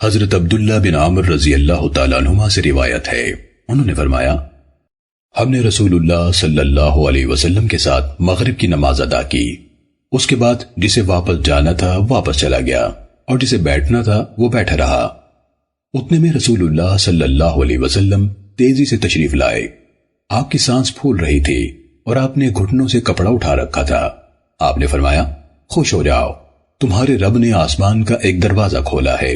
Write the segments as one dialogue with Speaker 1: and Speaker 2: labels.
Speaker 1: حضرت عبداللہ بن عامر رضی اللہ تعالیٰ عنہما سے روایت ہے، انہوں نے فرمایا ہم نے رسول اللہ صلی اللہ علیہ وسلم کے ساتھ مغرب کی نماز ادا کی، اس کے بعد جسے واپس جانا تھا واپس چلا گیا اور جسے بیٹھنا تھا وہ بیٹھا رہا۔ اتنے میں رسول اللہ صلی اللہ علیہ وسلم تیزی سے تشریف لائے۔ آپ کی سانس پھول رہی تھی اور آپ نے گھٹنوں سے کپڑا اٹھا رکھا تھا۔ آپ نے فرمایا خوش ہو جاؤ، تمہارے رب نے آسمان کا ایک دروازہ کھولا ہے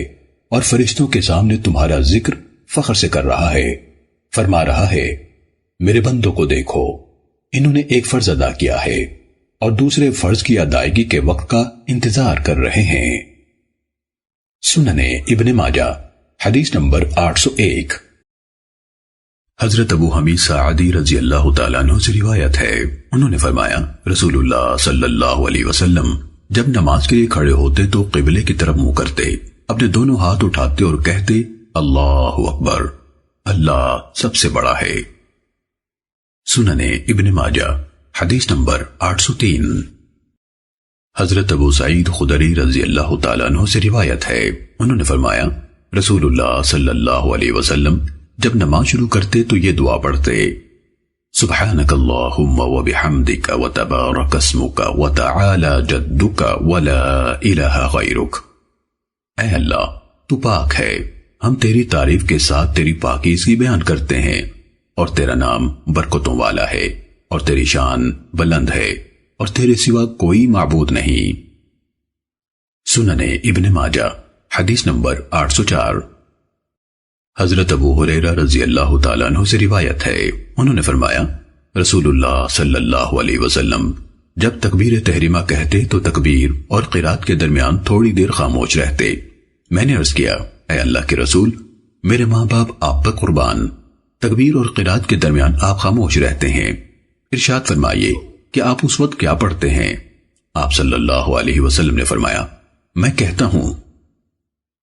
Speaker 1: اور فرشتوں کے سامنے تمہارا ذکر فخر سے کر رہا ہے، فرما رہا ہے میرے بندوں کو دیکھو، انہوں نے ایک فرض ادا کیا ہے اور دوسرے فرض کی ادائیگی کے وقت کا انتظار کر رہے ہیں۔ سننے ابن ماجہ حدیث نمبر 801۔ حضرت ابو حمید ساعدی رضی اللہ تعالیٰ عنہ سے روایت ہے، انہوں نے فرمایا رسول اللہ صلی اللہ علیہ وسلم جب نماز کے لیے کھڑے ہوتے تو قبلے کی طرف منہ کرتے، اپنے دونوں ہاتھ اٹھاتے اور کہتے اللہ اکبر، اللہ سب سے بڑا ہے۔ سننے ابن ماجہ حدیث نمبر 803۔ حضرت ابو سعید خدری رضی اللہ تعالیٰ عنہ سے روایت ہے، انہوں نے فرمایا رسول اللہ صلی اللہ علیہ وسلم جب نماز شروع کرتے تو یہ دعا پڑھتے سبحانک اللہم وبحمدک وتبارک اسمک وتعالی جدک ولا الہ غیرک۔ اے اللہ تو پاک ہے، ہم تیری تعریف کے ساتھ تیری پاکیزگی بیان کرتے ہیں، اور تیرا نام برکتوں والا ہے، اور تیری شان بلند ہے، اور تیرے سوا کوئی معبود نہیں۔ سننے ابن ماجہ حدیث نمبر 804۔ حضرت ابو ہریرہ رضی اللہ تعالیٰ عنہ سے روایت ہے، انہوں نے فرمایا رسول اللہ صلی اللہ علیہ وسلم جب تکبیر تحریمہ کہتے تو تکبیر اور قرات کے درمیان تھوڑی دیر خاموش رہتے۔ میں نے عرض کیا اے اللہ کے رسول، میرے ماں باپ آپ پر قربان، تکبیر اور قرات کے درمیان آپ خاموش رہتے ہیں، ارشاد فرمائیے کہ آپ اس وقت کیا پڑھتے ہیں؟ آپ صلی اللہ علیہ وسلم نے فرمایا میں کہتا ہوں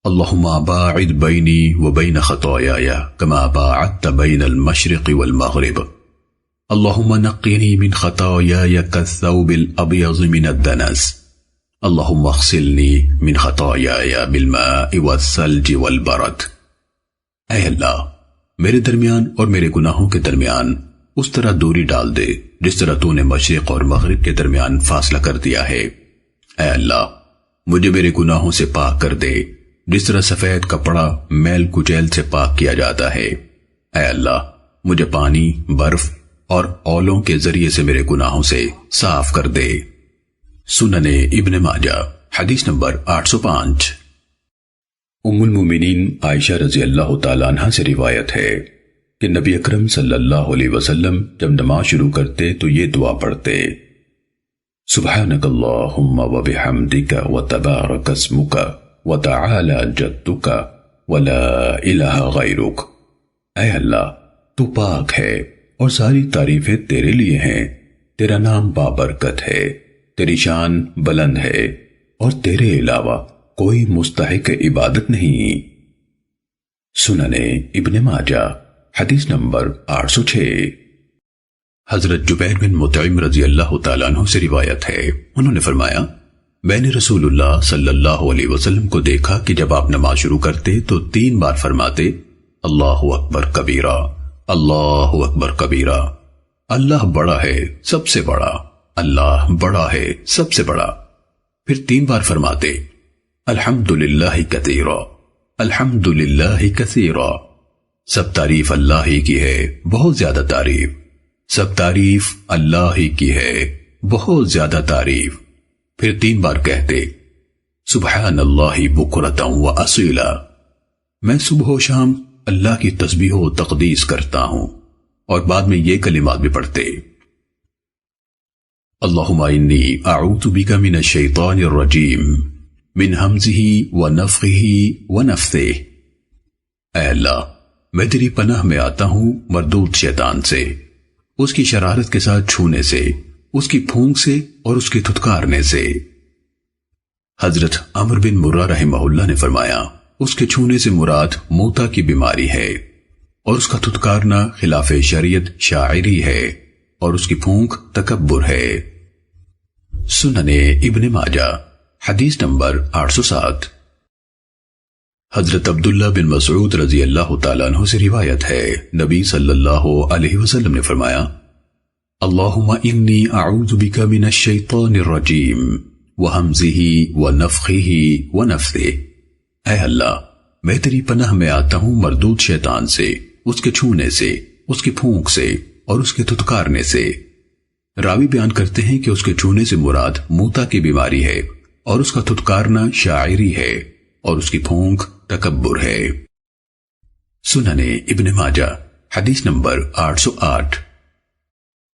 Speaker 1: اللہم باعد بینی و بین خطایای کما باعدت بین المشرق والمغرب، اللہم نقینی من خطایای کالثوب الابیض من الدنس، اللہم اغسلنی من خطایای بالماء والثلج والبرد۔ اے اللہ میرے درمیان اور میرے گناہوں کے درمیان اس طرح دوری ڈال دے جس طرح تو نے مشرق اور مغرب کے درمیان فاصلہ کر دیا ہے۔ اے اللہ مجھے میرے گناہوں سے پاک کر دے جس طرح سفید کپڑا میل کچیل سے پاک کیا جاتا ہے۔ اے اللہ مجھے پانی، برف اور اولوں کے ذریعے سے میرے گناہوں سے صاف کر دے۔ سننے ابن ماجہ حدیث نمبر 805۔ ام المومنین عائشہ رضی اللہ تعالیٰ عنہ سے روایت ہے کہ نبی اکرم صلی اللہ علیہ وسلم جب نماز شروع کرتے تو یہ دعا پڑھتے سبحانک اللہم وبحمدک وتبارک اسمک وتعالی جدک ولا الہ غیرک۔ اے اللہ تو پاک ہے اور ساری تعریفیں تیرے لیے ہیں، تیرا نام بابرکت ہے، تیری شان بلند ہے، اور تیرے علاوہ کوئی مستحق عبادت نہیں۔ سننے ابن ماجہ حدیث نمبر 806۔ حضرت جبیر بن مطعم رضی اللہ تعالیٰ عنہ سے روایت ہے، انہوں نے فرمایا میں نے رسول اللہ صلی اللہ علیہ وسلم کو دیکھا کہ جب آپ نماز شروع کرتے تو 3 بار فرماتے اللہ اکبر کبیرہ، اللہ اکبر کبیرہ، اللہ بڑا ہے سب سے بڑا، اللہ بڑا ہے سب سے بڑا، پھر 3 بار فرماتے الحمدللہ کثیرا، الحمدللہ کثیرا، سب تعریف اللہ ہی کی ہے بہت زیادہ تعریف، سب تعریف اللہ ہی کی ہے بہت زیادہ تعریف، پھر 3 بار کہتے سبحان اللہ بکرۃ و اصیلا، میں صبح و شام اللہ کی تسبیح و تقدیس کرتا ہوں، اور بعد میں یہ کلمات بھی پڑھتے اللہم انی اعوذ بک من الشیطان الرجیم من ہمزہ ونفخہ ونفثہ۔ اے اللہ میں تیری پناہ میں آتا ہوں مردود شیطان سے، اس کی شرارت کے ساتھ چھونے سے، اس کی پھونک سے اور اس کی تھتکارنے سے۔ حضرت عمر بن مرہ رحمہ اللہ نے فرمایا اس کے چھونے سے مراد موتا کی بیماری ہے، اور اس کا تھتکارنا خلاف شریعت شاعری ہے، اور اس کی پھونک تکبر ہے۔ سننے ابن ماجہ حدیث نمبر 807۔ حضرت عبداللہ بن مسعود رضی اللہ تعالیٰ عنہ سے روایت ہے، نبی صلی اللہ علیہ وسلم نے فرمایا، اللہم انی اعوذ بک من الشیطان الرجیم وہمزہ ونفخہ ونفثہ۔ اے اللہ، میں تیری پناہ میں آتا ہوں مردود شیطان سے، اس کے چھونے سے، اس کی پھونک سے اور اس کے دھتکارنے سے۔ راوی بیان کرتے ہیں کہ اس کے چھونے سے مراد موتا کی بیماری ہے، اور اس کا دھتکارنا شاعری ہے، اور اس کی پھونک تکبر ہے۔ سنن ابن ماجہ حدیث نمبر 808۔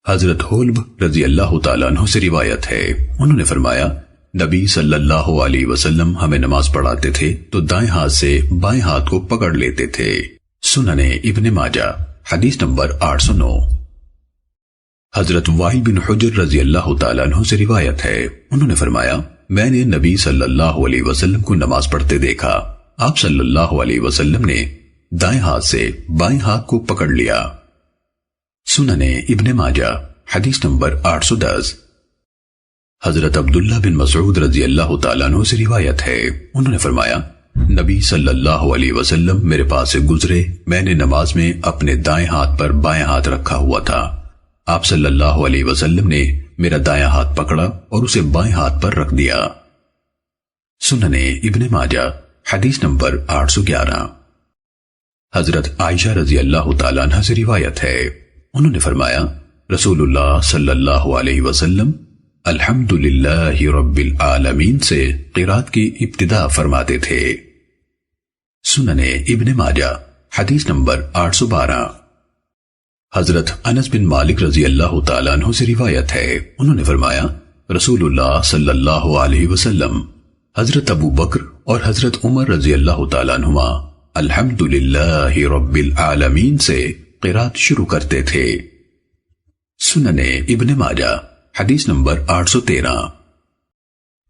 Speaker 1: حضرت حلب رضی اللہ تعالیٰ عنہ سے روایت ہے، انہوں نے فرمایا، نبی صلی اللہ علیہ وسلم ہمیں نماز پڑھاتے تھے تو دائیں ہاتھ سے بائیں ہاتھ کو پکڑ لیتے تھے۔ سنن ابن ماجہ حدیث نمبر 809۔ حضرت وائل بن حجر رضی اللہ تعالیٰ عنہ سے روایت ہے، انہوں نے فرمایا، میں نے نبی صلی اللہ علیہ وسلم کو نماز پڑھتے دیکھا، آپ صلی اللہ علیہ وسلم نے دائیں ہاتھ سے بائیں ہاتھ کو پکڑ لیا۔ سنن ابن ماجہ حدیث نمبر 810۔ حضرت عبداللہ بن مسعود رضی اللہ تعالیٰ عنہ سے روایت ہے، انہوں نے فرمایا، نبی صلی اللہ علیہ وسلم میرے پاس سے گزرے، میں نے نماز میں اپنے دائیں ہاتھ پر بائیں ہاتھ رکھا ہوا تھا، آپ صلی اللہ علیہ وسلم نے میرا دائیں ہاتھ پکڑا اور اسے بائیں ہاتھ پر رکھ دیا۔ سنن ابن ماجہ حدیث نمبر 811۔ حضرت عائشہ رضی اللہ تعالیٰ عنہ سے روایت ہے، انہوں نے فرمایا، رسول اللہ صلی اللہ علیہ وسلم الحمدللہ رب العالمین سے قرات کی ابتدا فرماتے تھے۔ سنن ابن ماجہ حدیث نمبر 812۔ حضرت انس بن مالک رضی اللہ تعالیٰ عنہ سے روایت ہے، انہوں نے فرمایا، رسول اللہ صلی اللہ علیہ وسلم حضرت ابو بکر اور حضرت عمر رضی اللہ تعالیٰ عنہما الحمدللہ رب العالمین سے قرات شروع کرتے تھے۔ سنن ابن ماجہ حدیث نمبر 813۔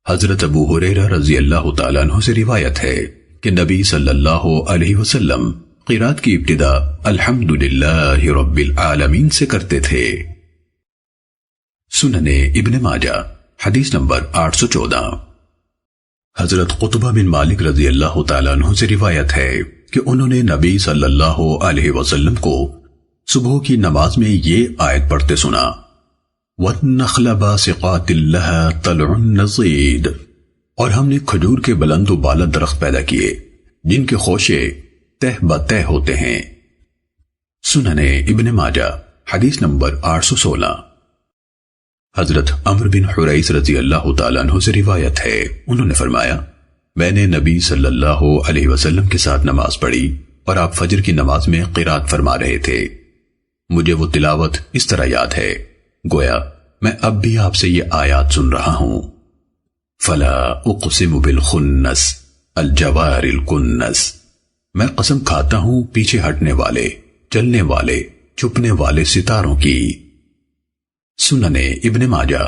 Speaker 1: حضرت ابو ہریرہ رضی اللہ تعالیٰ عنہ سے روایت ہے کہ نبی صلی اللہ علیہ وسلم قرات کی ابتدا الحمدللہ رب العالمین سے کرتے تھے۔ سنن ابن ماجہ حدیث نمبر 814۔ حضرت قطبہ بن مالک رضی اللہ تعالیٰ عنہ سے روایت ہے کہ انہوں نے نبی صلی اللہ علیہ وسلم کو صبح کی نماز میں یہ آیت پڑھتے سنا، وَالنَّخْلَ بَاسِقَاتٍ لَهَا طَلْعٌ نَضِيدٌ، اور ہم نے کھجور کے بلند و بالا درخت پیدا کیے جن کے خوشے تہ بتہ ہوتے ہیں۔ سنن ابن ماجہ حدیث نمبر 816۔ حضرت عمرو بن حریث رضی اللہ تعالیٰ عنہ سے روایت ہے، انہوں نے فرمایا، میں نے نبی صلی اللہ علیہ وسلم کے ساتھ نماز پڑھی اور آپ فجر کی نماز میں قرات فرما رہے تھے، مجھے وہ تلاوت اس طرح یاد ہے گویا میں اب بھی آپ سے یہ آیات سن رہا ہوں، فلا اقسم بالخنس الجوار الکنس، میں قسم کھاتا ہوں پیچھے ہٹنے والے، چلنے والے، چھپنے والے ستاروں کی۔ سنن ابن ماجہ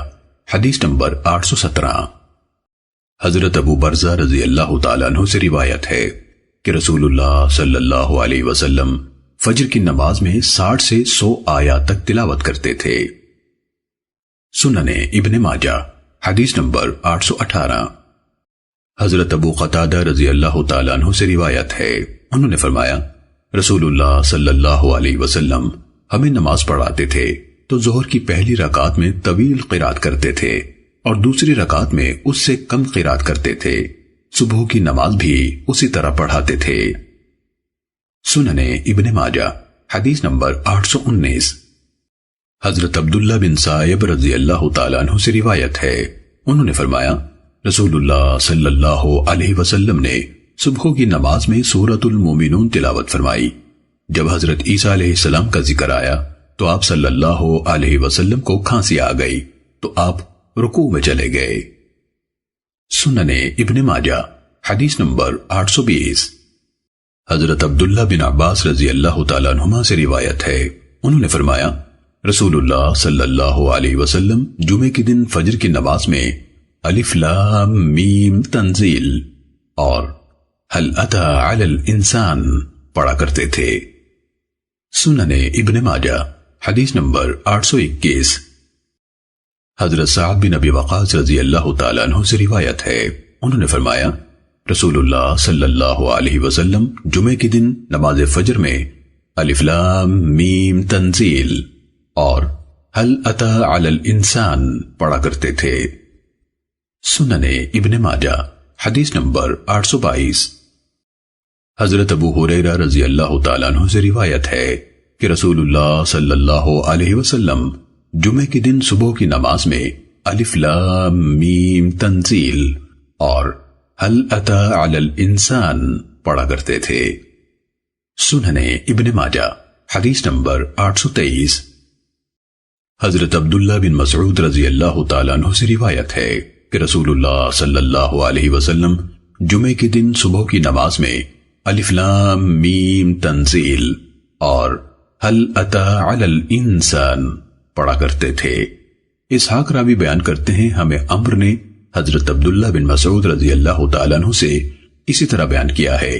Speaker 1: حدیث نمبر 817۔ حضرت ابو برزہ رضی اللہ تعالیٰ عنہ سے روایت ہے کہ رسول اللہ صلی اللہ علیہ وسلم فجر کی نماز میں 60 سے 100 آیات تک تلاوت کرتے تھے۔ سنن ابن ماجہ حدیث نمبر 818۔ حضرت ابو قتادہ رضی اللہ تعالیٰ عنہ سے روایت ہے، انہوں نے فرمایا، رسول اللہ صلی اللہ علیہ وسلم ہمیں نماز پڑھاتے تھے تو ظہر کی پہلی رکعت میں طویل قرات کرتے تھے اور دوسری رکعت میں اس سے کم قرات کرتے تھے، صبح کی نماز بھی اسی طرح پڑھاتے تھے۔ سنن ابن ماجہ حدیث نمبر 819۔ حضرت عبداللہ بن سائب رضی اللہ تعالیٰ عنہ سے روایت ہے، انہوں نے فرمایا، رسول اللہ صلی اللہ علیہ وسلم نے صبح کی نماز میں سورۃ المومنون تلاوت فرمائی۔ جب حضرت عیسیٰ علیہ السلام کا ذکر آیا تو آپ صلی اللہ علیہ وسلم کو کھانسی آ گئی تو آپ رکوع میں چلے گئے۔ سنن ابن ماجہ حدیث نمبر 820۔ حضرت عبداللہ بن عباس رضی اللہ تعالیٰ عنہما سے روایت ہے، انہوں نے فرمایا، رسول اللہ صلی اللہ علیہ وسلم جمعے کے دن فجر کی نماز میں الف لام میم تنزیل اور هل اتى علی الانسان پڑھا کرتے تھے۔ سنن ابن ماجہ حدیث نمبر 821۔ حضرت سعد بن ابی وقاص رضی اللہ تعالیٰ عنہ سے روایت ہے، انہوں نے فرمایا، رسول اللہ صلی اللہ علیہ وسلم جمعے کے دن نماز فجر میں الف لام میم تنزیل اور هل اتى علی الانسان پڑھا کرتے تھے۔ سنن ابن ماجہ حدیث نمبر 822۔ حضرت ابو ہریرہ رضی اللہ تعالیٰ عنہ سے روایت ہے کہ رسول اللہ صلی اللہ علیہ وسلم جمعے کے دن صبح کی نماز میں الف لام میم تنزیل اور هل اتى علی الانسان پڑھا کرتے تھے۔ سنن ابن ماجہ حدیث نمبر 823۔ حضرت عبداللہ بن مسعود رضی اللہ تعالیٰ عنہ سے روایت ہے کہ رسول اللہ صلی اللہ علیہ وسلم جمعے کے دن صبح کی نماز میں الف لام میم تنزیل اور هل اتى علی الانسان پڑھا کرتے تھے۔ اسحاق راوی بیان کرتے ہیں ہمیں عمرو نے حضرت عبداللہ بن مسعود رضی اللہ تعالیٰ عنہ سے اسی طرح بیان کیا ہے،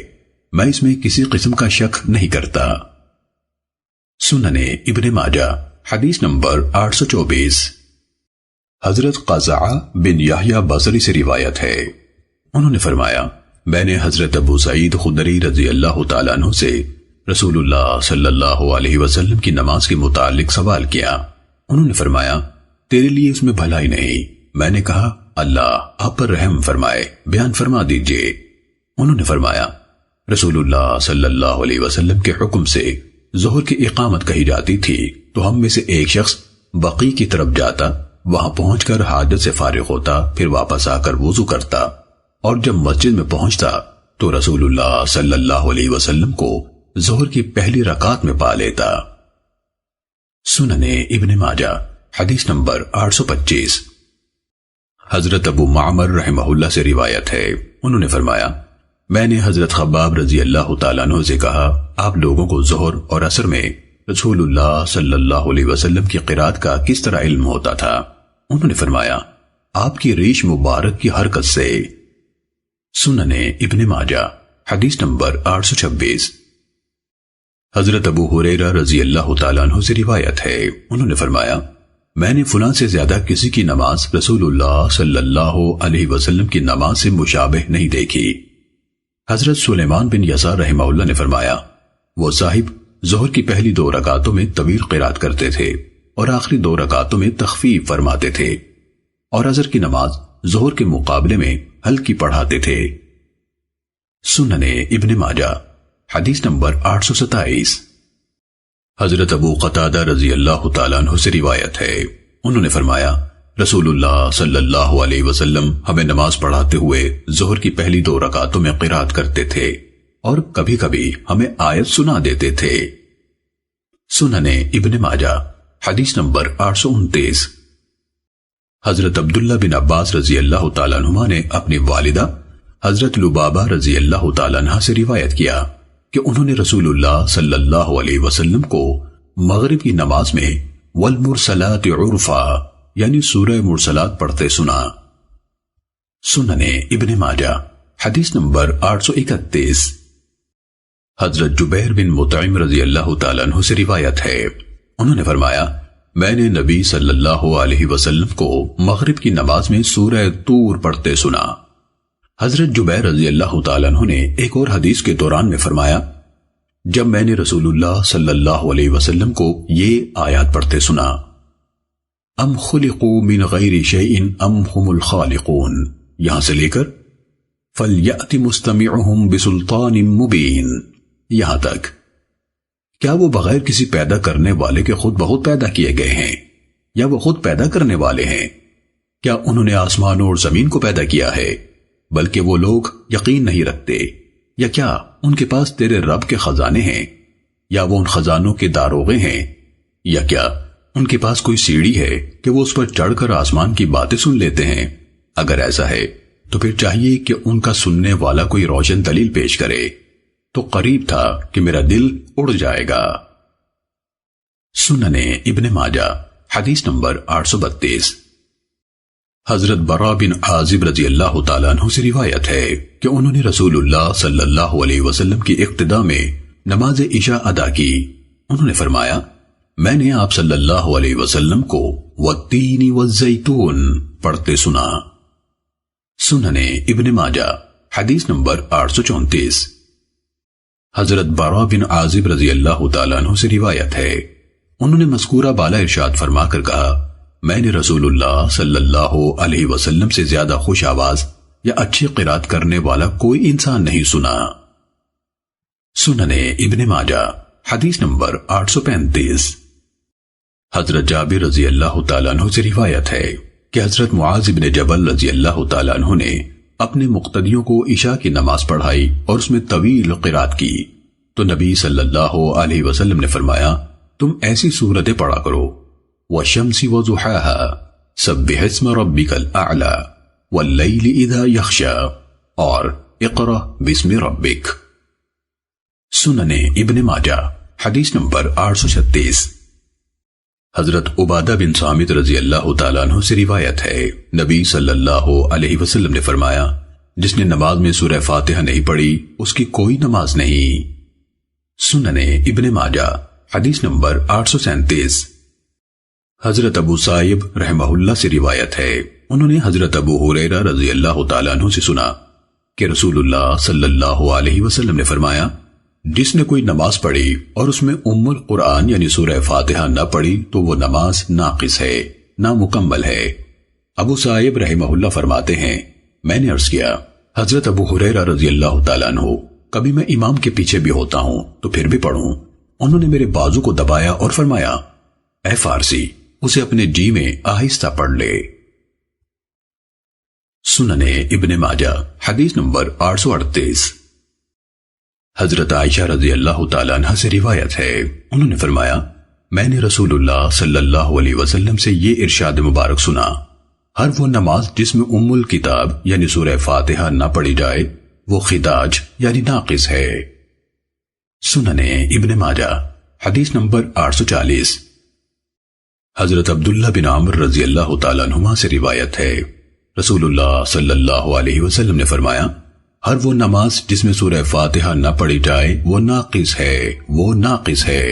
Speaker 1: میں اس میں کسی قسم کا شک نہیں کرتا۔ سنن ابن ماجہ حدیث نمبر 824۔ حضرت قزعہ بن یحییٰ بصری سے روایت ہے، انہوں نے فرمایا میں نے حضرت ابو سعید خدری رضی اللہ تعالیٰ عنہ سے رسول اللہ صلی اللہ علیہ وسلم کی نماز کے متعلق سوال کیا۔ انہوں نے فرمایا تیرے لیے اس میں بھلائی نہیں۔ میں نے کہا اللہ آپ پر رحم فرمائے، بیان فرما دیجئے۔ انہوں نے فرمایا رسول اللہ صلی اللہ علیہ وسلم کے حکم سے ظہر کی اقامت کہی جاتی تھی تو ہم میں سے ایک شخص بقیع کی طرف جاتا، وہاں پہنچ کر حاجت سے فارغ ہوتا، پھر واپس آ کر وضو کرتا، اور جب مسجد میں پہنچتا تو رسول اللہ صلی اللہ علیہ وسلم کو ظہر کی پہلی رکعت میں پا لیتا۔ سنن ابن ماجہ حدیث نمبر 825۔ حضرت ابو معمر رحمہ اللہ سے روایت ہے، انہوں نے فرمایا میں نے حضرت خباب رضی اللہ تعالیٰ عنہ سے کہا آپ لوگوں کو ظہر اور عصر میں رسول اللہ صلی اللہ علیہ وسلم کی قرات کا کس طرح علم ہوتا تھا؟ انہوں نے فرمایا آپ کی ریش مبارک کی حرکت سے۔ سنن ابن ماجہ حدیث نمبر 826۔ حضرت ابو ہریرہ رضی اللہ تعالیٰ عنہ سے روایت ہے، انہوں نے فرمایا میں نے فلاں سے زیادہ کسی کی نماز رسول اللہ صلی اللہ علیہ وسلم کی نماز سے مشابہ نہیں دیکھی۔ حضرت سلیمان بن یسار رحمہ اللہ نے فرمایا وہ صاحب ظہر کی پہلی 2 رکعتوں میں طویل قرات کرتے تھے اور آخری 2 رکعتوں میں تخفیف فرماتے تھے، اور عصر کی نماز ظہر کے مقابلے میں ہلکی پڑھاتے تھے۔ سنن ابن ماجہ حدیث نمبر 827۔ حضرت ابو قتادہ رضی اللہ تعالیٰ عنہ سے روایت ہے، انہوں نے فرمایا رسول اللہ صلی اللہ علیہ وسلم ہمیں نماز پڑھاتے ہوئے ظہر کی پہلی 2 رکعتوں میں قرات کرتے تھے اور کبھی کبھی ہمیں آیت سنا دیتے تھے۔ سنن ابن ماجہ حدیث نمبر 829۔ حضرت عبداللہ بن عباس رضی اللہ تعالیٰ عنہما نے اپنی والدہ حضرت لبابہ رضی اللہ تعالیٰ عنہ سے روایت کیا کہ انہوں نے رسول اللہ صلی اللہ علیہ وسلم کو مغرب کی نماز میں والمرسلات عرفا یعنی سورہ مرسلات پڑھتے سنا۔ سنن ابن ماجہ حدیث نمبر 831۔ حضرت جبیر بن مطعم رضی اللہ تعالیٰ عنہ سے روایت ہے، انہوں نے فرمایا میں نے نبی صلی اللہ علیہ وسلم کو مغرب کی نماز میں سورہ طور پڑھتے سنا۔ حضرت جبیر رضی اللہ تعالیٰ عنہ نے ایک اور حدیث کے دوران میں فرمایا جب میں نے رسول اللہ صلی اللہ علیہ وسلم کو یہ آیات پڑھتے سنا ام خلقوا من غیر شیء ام هم الخالقون یہاں سے لے کر فلیأت مستمعهم بسلطان مبین یہاں تک، کیا وہ بغیر کسی پیدا کرنے والے کے خود بخود پیدا کیے گئے ہیں یا وہ خود پیدا کرنے والے ہیں؟ کیا انہوں نے آسمانوں اور زمین کو پیدا کیا ہے؟ بلکہ وہ لوگ یقین نہیں رکھتے۔ یا کیا ان کے پاس تیرے رب کے خزانے ہیں یا وہ ان خزانوں کے داروغے ہیں؟ یا کیا ان کے پاس کوئی سیڑھی ہے کہ وہ اس پر چڑھ کر آسمان کی باتیں سن لیتے ہیں؟ اگر ایسا ہے تو پھر چاہیے کہ ان کا سننے والا کوئی روشن دلیل پیش کرے، تو قریب تھا کہ میرا دل اڑ جائے گا۔ سنن ابن ماجہ حدیث نمبر 832۔ حضرت برا بن عازب رضی اللہ تعالیٰ عنہ سے روایت ہے کہ انہوں نے رسول اللہ صلی اللہ علیہ وسلم کی اقتداء میں نماز عشاء ادا کی۔ انہوں نے فرمایا میں نے آپ صلی اللہ علیہ وسلم کو والتین والزیتون پڑھتے سنا۔ سنن ابن ماجہ حدیث نمبر 834۔ حضرت براء بن عازب رضی اللہ تعالیٰ عنہ سے روایت ہے، انہوں نے مذکورہ بالا ارشاد فرما کر کہا، میں نے رسول اللہ صلی اللہ علیہ وسلم سے زیادہ خوش آواز یا اچھی قرات کرنے والا کوئی انسان نہیں سنا۔ سنن ابن ماجہ حدیث نمبر 835۔ حضرت جابر رضی اللہ تعالیٰ عنہ سے روایت ہے کہ حضرت معاذ بن جبل رضی اللہ تعالیٰ عنہ نے اپنے مقتدیوں کو عشاء کی نماز پڑھائی اور اس میں طویل قرات کی، تو نبی صلی اللہ علیہ وسلم نے فرمایا، تم ایسی سورتیں پڑھا کرو، وَالشَّمْسِ وَضُحَاهَا سَبِّحِ اسْمَ رَبِّكَ الْأَعْلَى وَاللَّيْلِ إِذَا يَغْشَى اور اقرأ بِاسْمِ رَبِّكَ۔ سنن ابن ماجہ حدیث نمبر 836۔ حضرت عبادہ بن صامت رضی اللہ تعالیٰ عنہ سے روایت ہے، نبی صلی اللہ علیہ وسلم نے فرمایا، جس نے نماز میں سورہ فاتحہ نہیں پڑھی اس کی کوئی نماز نہیں۔ سنن ابن ماجہ حدیث نمبر 837۔ حضرت ابو سائب رحمہ اللہ سے روایت ہے، انہوں نے حضرت ابو ہریرہ رضی اللہ تعالیٰ عنہ سے سنا کہ رسول اللہ صلی اللہ علیہ وسلم نے فرمایا، جس نے کوئی نماز پڑھی اور اس میں ام القرآن یعنی سورہ فاتحہ نہ پڑھی تو وہ نماز ناقص ہے، نامکمل ہے۔ ابو سائب رحمہ اللہ فرماتے ہیں، میں نے عرض کیا، حضرت ابو ہریرہ رضی اللہ تعالیٰ عنہ، کبھی میں امام کے پیچھے بھی ہوتا ہوں تو پھر بھی پڑھوں؟ انہوں نے میرے بازو کو دبایا اور فرمایا، اے فارسی، اسے اپنے جی میں آہستہ پڑھ لے۔ سنن ابن ماجہ حدیث نمبر 838۔ حضرت عائشہ رضی اللہ تعالیٰ عنہ سے روایت ہے، انہوں نے فرمایا، میں نے رسول اللہ صلی اللہ علیہ وسلم سے یہ ارشاد مبارک سنا، ہر وہ نماز جس میں ام الکتاب یعنی سورہ فاتحہ نہ پڑھی جائے وہ خداج یعنی ناقص ہے۔ سنن ابن ماجہ حدیث نمبر 840۔ حضرت عبداللہ بن عامر رضی اللہ تعالیٰ عنہما سے روایت ہے، رسول اللہ صلی اللہ علیہ وسلم نے فرمایا، ہر وہ نماز جس میں سورہ فاتحہ نہ پڑھی جائے وہ ناقص ہے، وہ ناقص ہے۔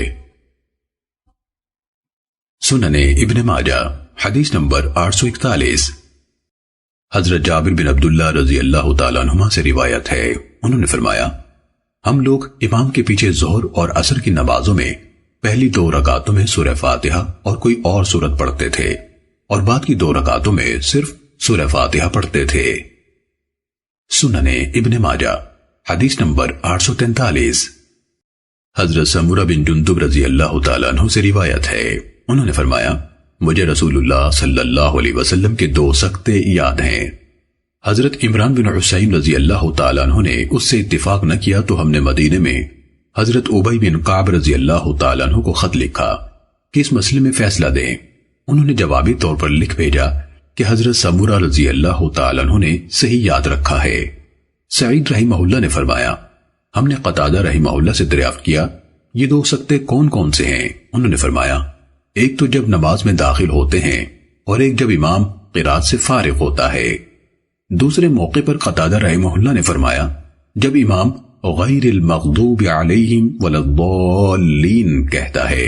Speaker 1: سنن ابن ماجہ حدیث نمبر 841۔ حضرت جابر بن عبداللہ رضی اللہ تعالیٰ عنہما سے روایت ہے، انہوں نے فرمایا، ہم لوگ امام کے پیچھے ظہر اور عصر کی نمازوں میں پہلی 2 رکعتوں میں سورہ فاتحہ اور کوئی اور سورت پڑھتے تھے اور بعد کی 2 رکعتوں میں صرف سورہ فاتحہ پڑھتے تھے۔ سنن ابن ماجہ حدیث نمبر 843۔ حضرت سمورہ بن جندب رضی اللہ تعالیٰ عنہ سے روایت ہے، انہوں نے فرمایا، مجھے رسول اللہ صلی اللہ علیہ وسلم کے 2 سکتے یاد ہیں۔ حضرت عمران بن حسین رضی اللہ تعالیٰ عنہ نے اس سے اتفاق نہ کیا تو ہم نے مدینے میں حضرت ابی بن کعب رضی اللہ تعالیٰ عنہ کو خط لکھا کہ اس مسئلے میں فیصلہ دیں۔ انہوں نے جوابی طور پر لکھ بھیجا کہ حضرت سمورہ رضی اللہ تعالیٰ عنہ نے صحیح یاد رکھا ہے۔ سعید رحمہ اللہ نے فرمایا، ہم نے قتادہ رحمہ اللہ سے دریافت کیا، یہ 2 سکتے کون کون سے ہیں؟ انہوں نے فرمایا، ایک تو جب نماز میں داخل ہوتے ہیں اور ایک جب امام قرات سے فارغ ہوتا ہے۔ دوسرے موقع پر قتادہ رحمہ اللہ نے فرمایا، جب امام غیر المغضوب علیہم ولا الضالین کہتا ہے۔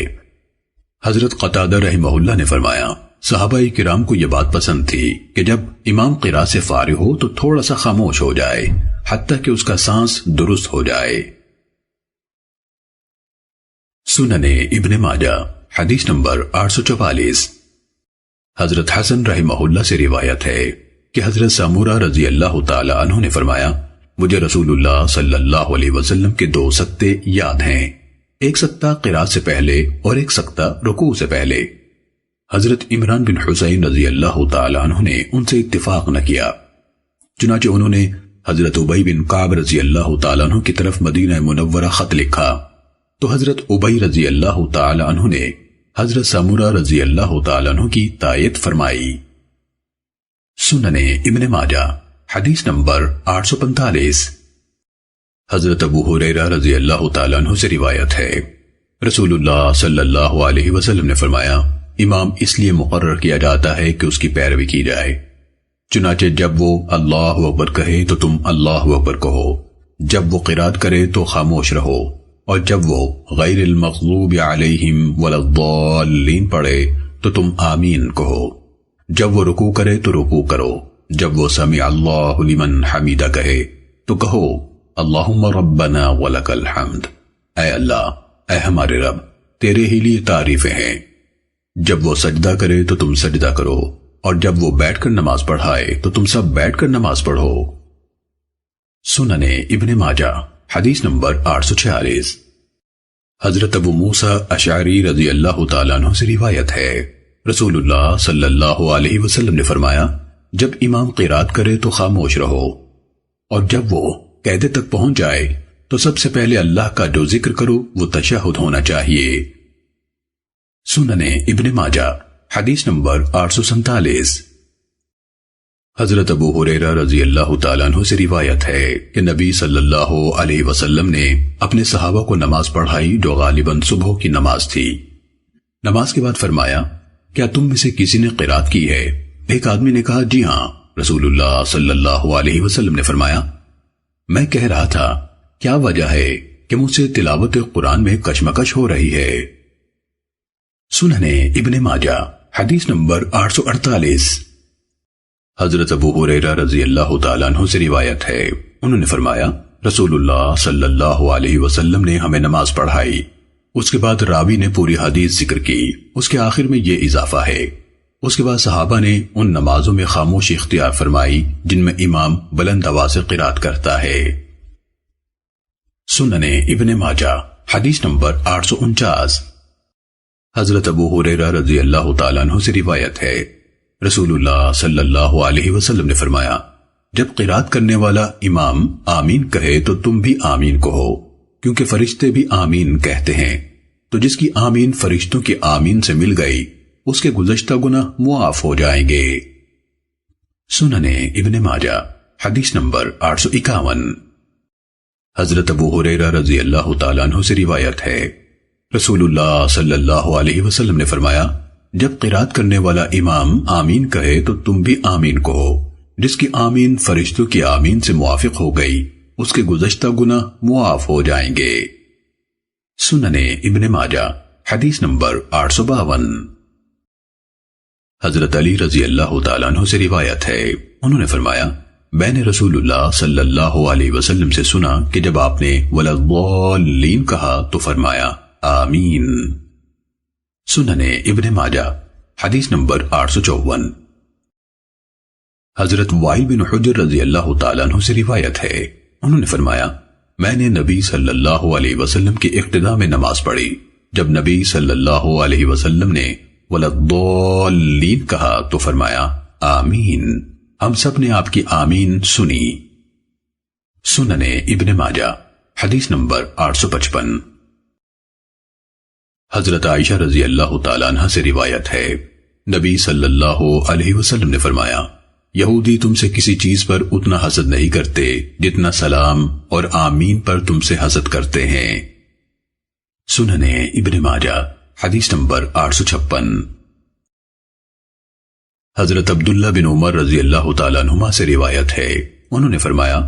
Speaker 1: حضرت قتادہ رحمہ اللہ نے فرمایا، صحابہ کرام کو یہ بات پسند تھی کہ جب امام قرات سے فارغ ہو تو تھوڑا سا خاموش ہو جائے حتیٰ کہ اس کا سانس درست ہو جائے۔ سنن ابن ماجہ حدیث نمبر 844۔ حضرت حسن رحمہ اللہ سے روایت ہے کہ حضرت سمورہ رضی اللہ تعالی عنہ نے فرمایا، مجھے رسول اللہ صلی اللہ علیہ وسلم کے 2 سکتے یاد ہیں، ایک سکتہ قرات سے پہلے اور ایک سکتہ رکوع سے پہلے۔ حضرت عمران بن حسین رضی اللہ تعالی عنہ نے ان سے اتفاق نہ کیا، چنانچہ انہوں نے حضرت ابی بن کعب رضی اللہ تعالی عنہ کی طرف مدینہ منورہ خط لکھا تو حضرت ابی رضی اللہ تعالی عنہ نے حضرت سمورہ رضی اللہ تعالی عنہ کی تائید فرمائی۔ سنن ابن ماجہ حدیث نمبر 845۔ حضرت ابو ہریرہ رضی اللہ تعالی عنہ سے روایت ہے، رسول اللہ صلی اللہ علیہ وسلم نے فرمایا، امام اس لیے مقرر کیا جاتا ہے کہ اس کی پیروی کی جائے، چنانچہ جب وہ اللہ اکبر کہے تو تم اللہ اکبر کہو، جب وہ قرات کرے تو خاموش رہو، اور جب وہ غیر المغضوب علیہم ولا الضالین پڑھے تو تم آمین کہو، جب وہ رکوع کرے تو رکوع کرو، جب وہ سمع اللہ لمن حمیدہ کہے تو کہو اللہم ربنا ولک الحمد، اے اللہ، اے ہمارے رب، تیرے ہی لیے تعریفیں ہیں۔ جب وہ سجدہ کرے تو تم سجدہ کرو، اور جب وہ بیٹھ کر نماز پڑھائے تو تم سب بیٹھ کر نماز پڑھو۔ سنن ابن ماجہ حدیث نمبر 846۔ حضرت ابو موسیٰ اشعری رضی اللہ تعالیٰ عنہ سے روایت ہے، رسول اللہ صلی اللہ علیہ وسلم نے فرمایا، جب امام قرات کرے تو خاموش رہو، اور جب وہ قیدے تک پہنچ جائے تو سب سے پہلے اللہ کا جو ذکر کرو وہ تشہد ہونا چاہیے۔ سنن ابن ماجہ حدیث نمبر 847۔ حضرت ابو ہریرہ رضی اللہ تعالیٰ عنہ سے روایت ہے کہ نبی صلی اللہ علیہ وسلم نے اپنے صحابہ کو نماز پڑھائی جو غالباً صبح کی نماز تھی۔ نماز کے بعد فرمایا، کیا تم میں سے کسی نے قرات کی ہے؟ ایک آدمی نے کہا، جی ہاں۔ رسول اللہ صلی اللہ علیہ وسلم نے فرمایا، میں کہہ رہا تھا کیا وجہ ہے کہ مجھ سے تلاوت قرآن میں کشمکش ہو رہی ہے۔ سنن ابن ماجہ حدیث نمبر 848۔ حضرت ابو ہریرہ رضی اللہ تعالیٰ عنہ سے روایت ہے، انہوں نے فرمایا، رسول اللہ صلی اللہ علیہ وسلم نے ہمیں نماز پڑھائی۔ اس کے بعد راوی نے پوری حدیث ذکر کی، اس کے آخر میں یہ اضافہ ہے، اس کے بعد صحابہ نے ان نمازوں میں خاموشی اختیار فرمائی جن میں امام بلند آواز سے قرات کرتا ہے۔ سنن ابن ماجہ حدیث نمبر 849۔ حضرت ابو ہریرہ رضی اللہ تعالیٰ عنہ سے روایت ہے، رسول اللہ صلی اللہ علیہ وسلم نے فرمایا، جب قرات کرنے والا امام آمین کہے تو تم بھی آمین کہو، کیونکہ فرشتے بھی آمین کہتے ہیں، تو جس کی آمین فرشتوں کی آمین سے مل گئی اس کے گزشتہ گناہ معاف ہو جائیں گے۔ سنن ابن ماجہ حدیث نمبر 851۔ حضرت ابو ہریرہ رضی اللہ تعالیٰ عنہ سے روایت ہے، رسول اللہ صلی اللہ علیہ وسلم نے فرمایا، جب قرات کرنے والا امام آمین کہے تو تم بھی آمین کہو، جس کی آمین فرشتوں کی آمین سے موافق ہو گئی اس کے گزشتہ گناہ معاف ہو جائیں گے۔ سنن ابن ماجہ حدیث نمبر 852۔ حضرت علی رضی اللہ تعالیٰ عنہ سے روایت ہے، انہوں نے فرمایا، میں نے رسول اللہ صلی اللہ علیہ وسلم سے سنا کہ جب آپ نے وَلَضَّالِّينَ کہا تو فرمایا آمین۔ سنن ابن ماجہ حدیث نمبر 854۔ حضرت وائل بن حجر رضی اللہ تعالیٰ عنہ سے روایت ہے، انہوں نے فرمایا، میں نے نبی صلی اللہ علیہ وسلم کی اقتداء میں نماز پڑھی، جب نبی صلی اللہ علیہ وسلم نے وَلَضَّالِّينَ کہا تو فرمایا آمین۔ ہم سب نے آپ کی آمین سنی۔ سنن ابن ماجہ حدیث نمبر 855۔ حضرت عائشہ رضی اللہ تعالیٰ عنہ سے روایت ہے، نبی صلی اللہ علیہ وسلم نے فرمایا، یہودی تم سے کسی چیز پر اتنا حسد نہیں کرتے جتنا سلام اور آمین پر تم سے حسد کرتے ہیں۔ سنن ابن ماجہ حدیث نمبر 856۔ حضرت عبداللہ بن عمر رضی اللہ تعالیٰ عنہما سے روایت ہے، انہوں نے فرمایا،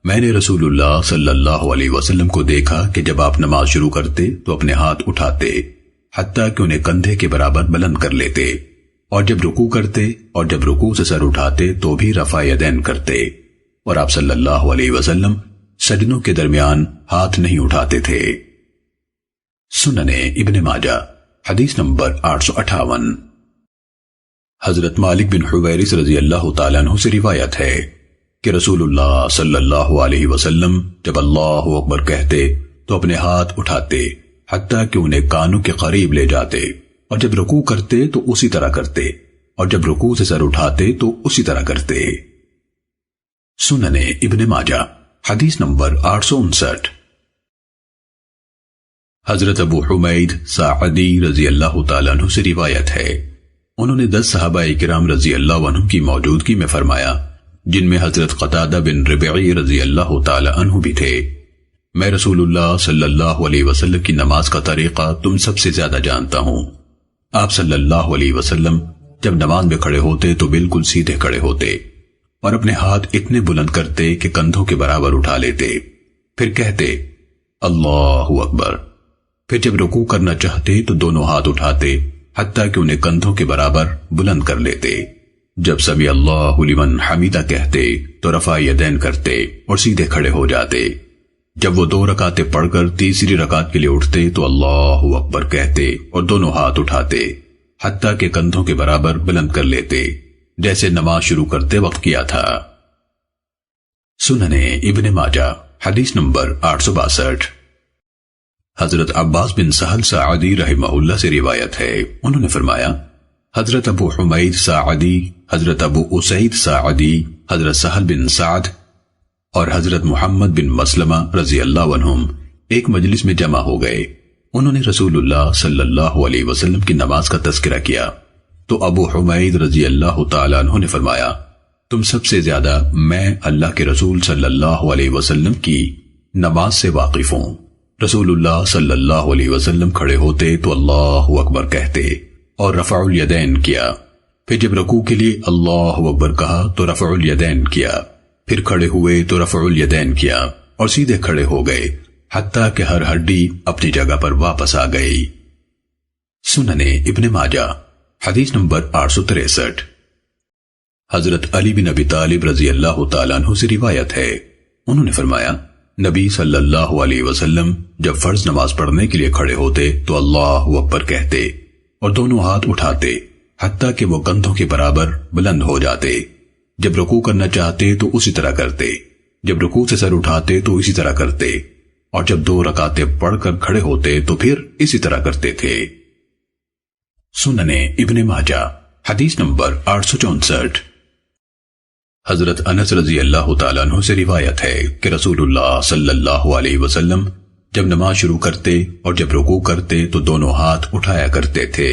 Speaker 1: میں نے رسول اللہ صلی اللہ علیہ وسلم کو دیکھا کہ جب آپ نماز شروع کرتے تو اپنے ہاتھ اٹھاتے حتیٰ کہ انہیں کندھے کے برابر بلند کر لیتے، اور جب رکوع کرتے اور جب رکوع سے سر اٹھاتے تو بھی رفع یدین کرتے، اور آپ صلی اللہ علیہ وسلم سجدوں کے درمیان ہاتھ نہیں اٹھاتے تھے۔ سنن ابن ماجہ حدیث نمبر 858۔ حضرت مالک بن حویرث رضی اللہ تعالیٰ عنہ سے روایت ہے کہ رسول اللہ صلی اللہ علیہ وسلم جب اللہ اکبر کہتے تو اپنے ہاتھ اٹھاتے حتیٰ کہ انہیں کانوں کے قریب لے جاتے، اور جب رکوع کرتے تو اسی طرح کرتے، اور جب رکوع سے سر اٹھاتے تو اسی طرح کرتے۔ سنن ابن ماجہ حدیث نمبر 859۔ حضرت ابو حمید ساعدی رضی اللہ تعالیٰ عنہ سے روایت ہے، انہوں نے 10 صحابہ کرام رضی اللہ عنہ کی موجودگی میں فرمایا، جن میں حضرت قتادہ بن ربعی رضی اللہ تعالی عنہ بھی تھے، میں رسول اللہ صلی اللہ علیہ وسلم کی نماز کا طریقہ تم سب سے زیادہ جانتا ہوں۔ آپ صلی اللہ علیہ وسلم جب نماز میں کھڑے ہوتے تو بالکل سیدھے کھڑے ہوتے اور اپنے ہاتھ اتنے بلند کرتے کہ کندھوں کے برابر اٹھا لیتے، پھر کہتے اللہ اکبر، پھر جب رکوع کرنا چاہتے تو دونوں ہاتھ اٹھاتے حتیٰ کہ انہیں کندھوں کے برابر بلند کر لیتے، جب سمی اللہ لمن حمیدہ کہتے تو رفع یدین کرتے اور سیدھے کھڑے ہو جاتے۔ جب وہ 2 رکعتیں پڑھ کر تیسری رکعت کے لیے اٹھتے تو اللہ اکبر کہتے اور دونوں ہاتھ اٹھاتے حتیٰ کہ کندھوں کے برابر بلند کر لیتے، جیسے نماز شروع کرتے وقت کیا تھا۔ سنن ابن ماجہ حدیث نمبر 862۔ حضرت عباس بن سہل ساعدی رحمہ اللہ سے روایت ہے، انہوں نے فرمایا حضرت ابو حمید ساعدی، حضرت ابو اسید ساعدی، حضرت سہل بن سعد اور حضرت محمد بن مسلمہ رضی اللہ عنہم ایک مجلس میں جمع ہو گئے۔ انہوں نے رسول اللہ صلی اللہ علیہ وسلم کی نماز کا تذکرہ کیا تو ابو حمید رضی اللہ تعالیٰ عنہ نے فرمایا تم سب سے زیادہ میں اللہ کے رسول صلی اللہ علیہ وسلم کی نماز سے واقف ہوں۔ رسول اللہ صلی اللہ علیہ وسلم کھڑے ہوتے تو اللہ اکبر کہتے اور رفع الیدین کیا، پھر جب رکوع کے لیے اللہ اکبر کہا تو رفع الیدین کیا، پھر کھڑے ہوئے تو رفع الیدین کیا اور سیدھے کھڑے ہو گئے حتیٰ کہ ہر ہڈی اپنی جگہ پر واپس آ گئی۔ سنن ابن ماجہ حدیث نمبر 863۔ حضرت علی بن ابی طالب رضی اللہ تعالیٰ عنہ سے روایت ہے، انہوں نے فرمایا نبی صلی اللہ علیہ وسلم جب فرض نماز پڑھنے کے لیے کھڑے ہوتے تو اللہ اکبر کہتے اور دونوں ہاتھ اٹھاتے حتیٰ کہ وہ کندھوں کے برابر بلند ہو جاتے۔ جب رکوع کرنا چاہتے تو اسی طرح کرتے، جب رکوع سے سر اٹھاتے تو اسی طرح کرتے، اور جب 2 رکعتیں پڑھ کر کھڑے ہوتے تو پھر اسی طرح کرتے تھے۔ سنن ابن ماجہ حدیث نمبر 864۔ حضرت انس رضی اللہ تعالیٰ عنہ سے روایت ہے کہ رسول اللہ صلی اللہ علیہ وسلم جب نماز شروع کرتے اور جب رکوع کرتے تو دونوں ہاتھ اٹھایا کرتے تھے۔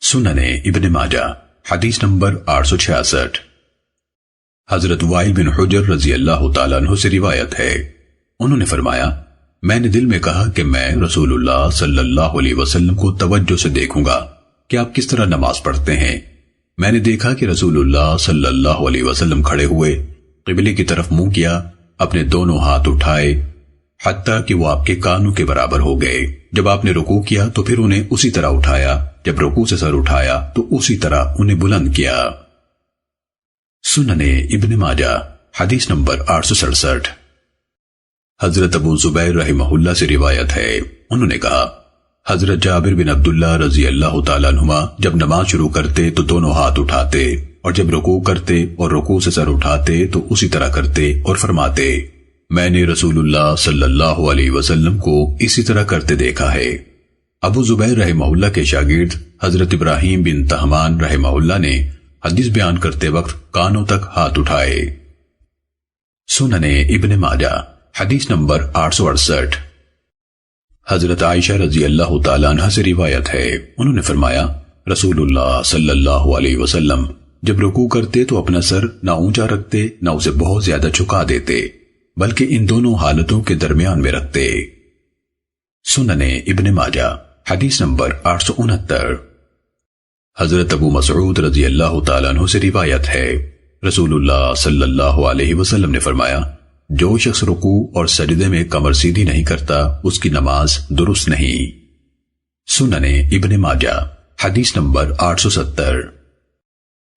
Speaker 1: سنن ابن ماجہ حدیث نمبر 866۔ حضرت وائل بن حجر رضی اللہ تعالیٰ عنہ سے روایت ہے، انہوں نے فرمایا میں نے دل میں کہا کہ میں رسول اللہ صلی اللہ علیہ وسلم کو توجہ سے دیکھوں گا کہ آپ کس طرح نماز پڑھتے ہیں۔ میں نے دیکھا کہ رسول اللہ صلی اللہ علیہ وسلم کھڑے ہوئے، قبلے کی طرف منہ کیا، اپنے دونوں ہاتھ اٹھائے حتیٰ کہ وہ آپ کے کانوں کے برابر ہو گئے۔ جب آپ نے رکوع کیا تو پھر انہیں اسی طرح اٹھایا، جب رکوع سے سر اٹھایا تو اسی طرح انہیں بلند کیا۔ سنن ابن ماجہ حدیث نمبر 867۔ حضرت ابو زبیر رحمہ اللہ سے روایت ہے، انہوں نے کہا حضرت جابر بن عبداللہ رضی اللہ تعالیٰ عنہما جب نماز شروع کرتے تو دونوں ہاتھ اٹھاتے اور جب رکوع کرتے اور رکوع سے سر اٹھاتے تو اسی طرح کرتے اور فرماتے میں نے رسول اللہ صلی اللہ علیہ وسلم کو اسی طرح کرتے دیکھا ہے۔ ابو زبیر رحمہ اللہ کے شاگرد حضرت ابراہیم بن تہمان رحمہ اللہ نے حدیث بیان کرتے وقت کانوں تک ہاتھ اٹھائے۔ سنن ابن ماجہ حدیث نمبر 868۔ حضرت عائشہ رضی اللہ تعالیٰ عنہ سے روایت ہے، انہوں نے فرمایا رسول اللہ صلی اللہ علیہ وسلم جب رکوع کرتے تو اپنا سر نہ اونچا رکھتے نہ اسے بہت زیادہ جھکا دیتے، بلکہ ان دونوں حالتوں کے درمیان میں رکھتے۔ سنن ابن ماجہ حدیث نمبر 869۔ حضرت ابو مسعود رضی اللہ تعالیٰ عنہ سے روایت ہے، رسول اللہ صلی اللہ علیہ وسلم نے فرمایا جو شخص رکوع اور سجدے میں کمر سیدھی نہیں کرتا اس کی نماز درست نہیں۔ سنن ابن ماجہ حدیث نمبر 870۔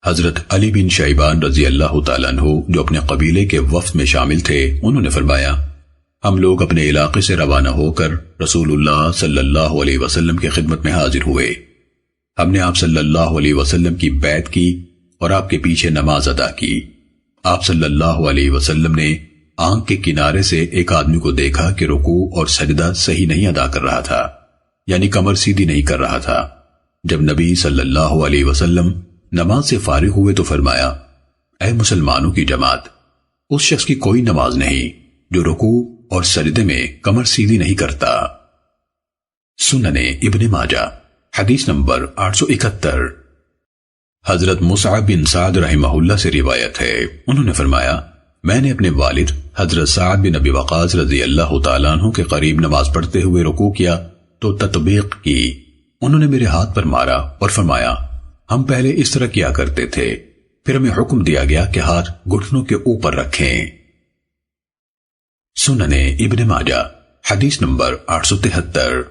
Speaker 1: حضرت علی بن شیبان رضی اللہ تعالیٰ عنہ جو اپنے قبیلے کے وفد میں شامل تھے، انہوں نے فرمایا ہم لوگ اپنے علاقے سے روانہ ہو کر رسول اللہ صلی اللہ علیہ وسلم کی خدمت میں حاضر ہوئے۔ ہم نے آپ صلی اللہ علیہ وسلم کی بیعت کی اور آپ کے پیچھے نماز ادا کی۔ آپ صلی اللہ علیہ وسلم نے آنکھ کے کنارے سے ایک آدمی کو دیکھا کہ رکوع اور سجدہ صحیح نہیں ادا کر رہا تھا، یعنی کمر سیدھی نہیں کر رہا تھا۔ جب نبی صلی اللہ علیہ وسلم نماز سے فارغ ہوئے تو فرمایا اے مسلمانوں کی جماعت، اس شخص کی کوئی نماز نہیں جو رکوع اور سجدے میں کمر سیدھی نہیں کرتا۔ سنن ابن ماجہ حدیث نمبر 871۔ حضرت مصعب بن سعد رحمہ اللہ سے روایت ہے، انہوں نے فرمایا میں نے اپنے والد حضرت سعد بن ابی وقاص رضی اللہ تعالیٰ عنہ کے قریب نماز پڑھتے ہوئے رکوع کیا تو تطبیق کی۔ انہوں نے میرے ہاتھ پر مارا اور فرمایا ہم پہلے اس طرح کیا کرتے تھے، پھر ہمیں حکم دیا گیا کہ ہاتھ گھٹنوں کے اوپر رکھیں۔ سنن ابن ماجہ حدیث نمبر 873۔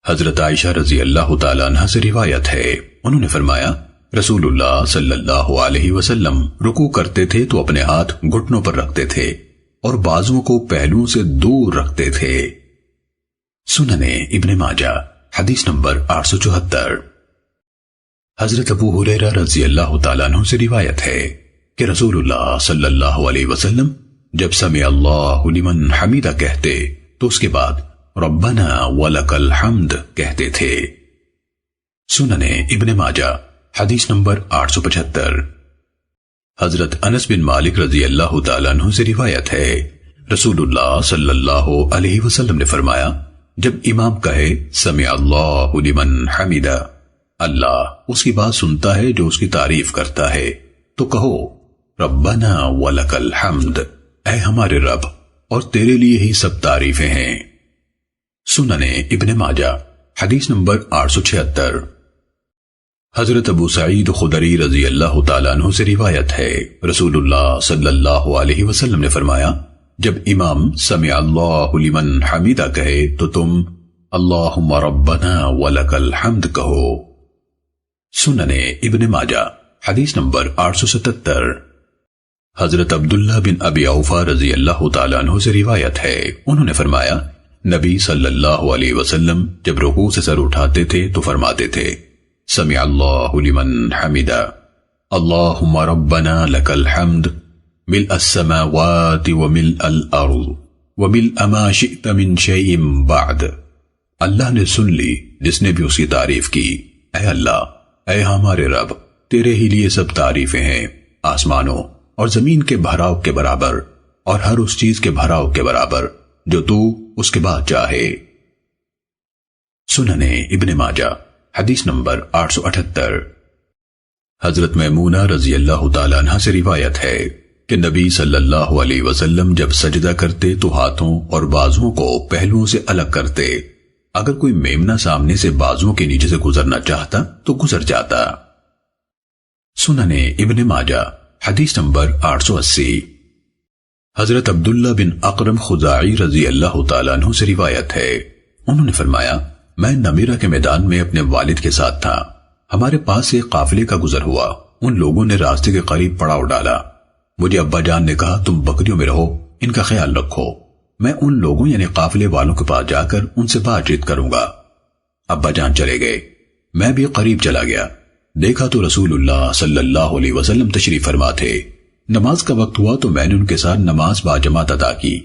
Speaker 1: حضرت عائشہ رضی اللہ تعالیٰ عنہ سے روایت ہے، انہوں نے فرمایا رسول اللہ صلی اللہ علیہ وسلم رکوع کرتے تھے تو اپنے ہاتھ گھٹنوں پر رکھتے تھے اور بازوؤں کو پہلوؤں سے دور رکھتے تھے۔ سننے ابن ماجہ حدیث نمبر 874۔ حضرت ابو ہریرہ رضی اللہ تعالیٰ عنہ سے روایت ہے کہ رسول اللہ صلی اللہ علیہ وسلم جب سمع اللہ لمن حمیدہ کہتے تو اس کے بعد ربنا ولک الحمد کہتے تھے۔ سننے ابن ماجہ حدیث نمبر 875۔ حضرت انس بن مالک رضی اللہ تعالیٰ عنہ سے روایت ہے رسول اللہ صلی اللہ علیہ وسلم نے فرمایا جب امام کہے سمع اللہ لمن حمیدہ، اللہ اس کی بات سنتا ہے جو اس کی تعریف کرتا ہے، تو کہو ربنا ولک الحمد، اے ہمارے رب اور تیرے لیے ہی سب تعریفیں ہیں۔ سننے ابن ماجہ حدیث نمبر 876۔ حضرت ابو سعید خدری رضی اللہ تعالیٰ عنہ سے روایت ہے رسول اللہ صلی اللہ علیہ وسلم نے فرمایا جب امام سمع اللہ لمن حمیدہ کہے تو تم اللہم ربنا ولک الحمد کہو۔ سننے ابن ماجہ حدیث نمبر 877۔ حضرت عبداللہ بن ابی اوفا رضی اللہ تعالیٰ عنہ سے روایت ہے انہوں نے فرمایا نبی صلی اللہ علیہ وسلم جب رکوع سے سر اٹھاتے تھے تو فرماتے تھے سمع اللہ لمن حمیدہ اللہم ربنا لک الحمد ملء السماوات وملء الارض وملء ما شئت من شیء بعد۔ اللہ نے سن لی جس نے بھی اس کی تعریف کی، اے اللہ اے ہمارے رب تیرے ہی لیے سب تعریفیں ہیں، آسمانوں اور زمین کے بھراؤ کے برابر اور ہر اس چیز کے بھراؤ کے برابر جو تو اس کے بعد چاہے۔ سننے ابن ماجہ حدیث نمبر 878۔ حضرت میمونہ رضی اللہ تعالیٰ عنہ سے روایت ہے کہ نبی صلی اللہ علیہ وسلم جب سجدہ کرتے تو ہاتھوں اور بازوؤں کو پہلوؤں سے الگ کرتے، اگر کوئی میمنہ سامنے سے بازوؤں کے نیچے سے گزرنا چاہتا تو گزر جاتا۔ سننے ابن ماجہ حدیث نمبر 880۔ حضرت عبداللہ بن اقرم خزاعی رضی اللہ تعالیٰ عنہ سے روایت ہے انہوں نے فرمایا میں نمیرہ کے میدان میں اپنے والد کے ساتھ تھا، ہمارے پاس سے ایک قافلے کا گزر ہوا، ان لوگوں نے راستے کے قریب پڑاؤ ڈالا، مجھے ابا جان نے کہا تم بکریوں میں رہو، ان کا خیال رکھو، میں ان لوگوں یعنی قافلے والوں کے پاس جا کر ان سے بات چیت کروں گا۔ ابا جان چلے گئے، میں بھی قریب چلا گیا، دیکھا تو رسول اللہ صلی اللہ علیہ وسلم تشریف فرما تھے، نماز کا وقت ہوا تو میں نے ان کے ساتھ نماز باجماعت ادا کی۔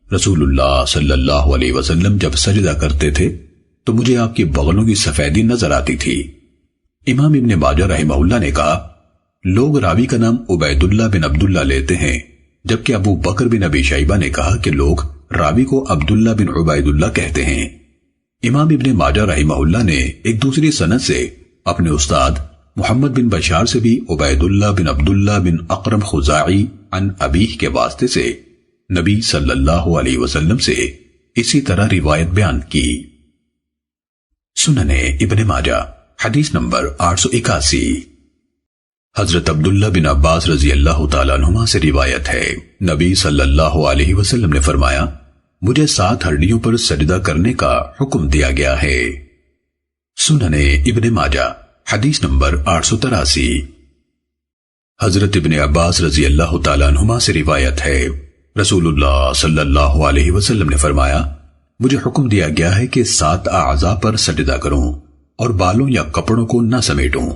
Speaker 1: رسول اللہ صلی اللہ علیہ وسلم جب سجدہ کرتے تھے تو مجھے آپ کی بغلوں کی سفیدی نظر آتی تھی۔ امام ابن ماجہ رحمہ اللہ نے کہا لوگ راوی کا نام عبید اللہ بن عبداللہ لیتے ہیں، جبکہ ابو بکر بن ابی شیبہ نے کہا کہ لوگ راوی کو عبداللہ بن عبید اللہ کہتے ہیں۔ امام ابن ماجہ رحمہ اللہ نے ایک دوسری سند سے اپنے استاد محمد بن بشار سے بھی عبید اللہ بن عبداللہ بن اقرم خزاعی عن ابیہ کے واسطے سے نبی صلی اللہ علیہ وسلم سے اسی طرح روایت بیان کی۔ سننے ابن ماجہ حدیث نمبر 881۔ حضرت عبداللہ بن عباس رضی اللہ تعالیٰ عنہما سے روایت ہے نبی صلی اللہ علیہ وسلم نے فرمایا مجھے 7 ہڈیوں پر سجدہ کرنے کا حکم دیا گیا ہے۔ سننے ابن ماجہ حدیث نمبر 883۔ حضرت ابن عباس رضی اللہ تعالیٰ عنہما سے روایت ہے رسول اللہ صلی اللہ علیہ وسلم نے فرمایا مجھے حکم دیا گیا ہے کہ 7 اعضاء پر سجدہ کروں اور بالوں یا کپڑوں کو نہ سمیٹوں۔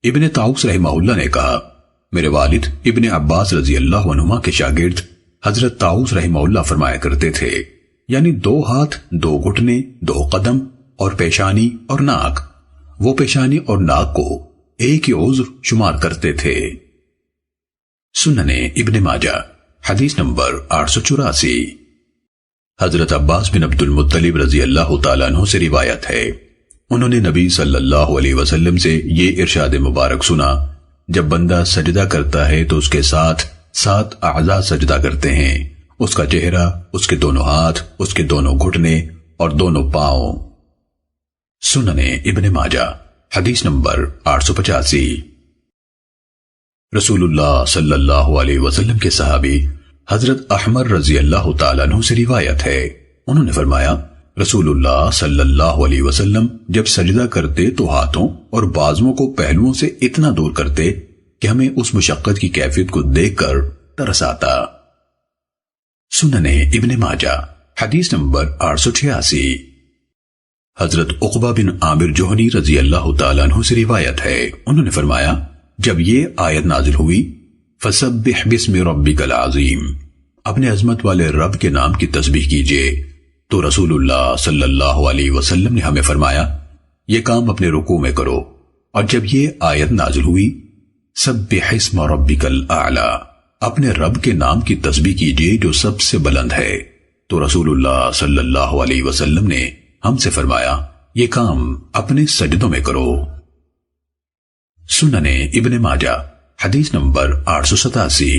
Speaker 1: ابن طاؤس رحمہ اللہ نے کہا میرے والد ابن عباس رضی اللہ عنہما کے شاگرد حضرت طاؤس رحمہ اللہ فرمایا کرتے تھے یعنی 2 ہاتھ 2 گھٹنے 2 قدم اور پیشانی اور ناک، وہ پیشانی اور ناک کو ایک ہی عضو شمار کرتے تھے۔ سننے ابن ماجہ حدیث نمبر 884۔ حضرت عباس بن عبد المطلب رضی اللہ تعالیٰ عنہ سے روایت ہے انہوں نے نبی صلی اللہ علیہ وسلم سے یہ ارشاد مبارک سنا جب بندہ سجدہ کرتا ہے تو اس کے ساتھ 7 اعضاء سجدہ کرتے ہیں، اس کا چہرہ، اس کے دونوں ہاتھ، اس کے دونوں گھٹنے اور دونوں پاؤں۔ سننے ابن ماجہ حدیث نمبر 885۔ رسول اللہ صلی اللہ علیہ وسلم کے صحابی حضرت احمر رضی اللہ تعالیٰ عنہ سے روایت ہے انہوں نے فرمایا رسول اللہ صلی اللہ علیہ وسلم جب سجدہ کرتے تو ہاتھوں اور بازوؤں کو پہلوؤں سے اتنا دور کرتے کہ ہمیں اس مشقت کی کیفیت کو دیکھ کر ترس آتا۔ سنن ابن ماجہ حدیث نمبر 886۔ حضرت عقبہ بن عامر جوہنی رضی اللہ تعالیٰ عنہ سے روایت ہے، انہوں نے فرمایا جب یہ آیت نازل ہوئی فَسَبِّحْ بِاسْمِ رَبِّكَ الْعَظِيمِ، اپنے عظمت والے رب کے نام کی تسبیح کیجئے، تو رسول اللہ صلی اللہ علیہ وسلم نے ہمیں فرمایا یہ کام اپنے رکوع میں کرو۔ اور جب یہ آیت نازل ہوئی سبح اسم ربک الاعلی، اپنے رب کے نام کی تسبیح کیجئے جو سب سے بلند ہے، تو رسول اللہ صلی اللہ علیہ وسلم نے ہم سے فرمایا یہ کام اپنے سجدوں میں کرو۔ سنن ابن ماجہ حدیث نمبر 887۔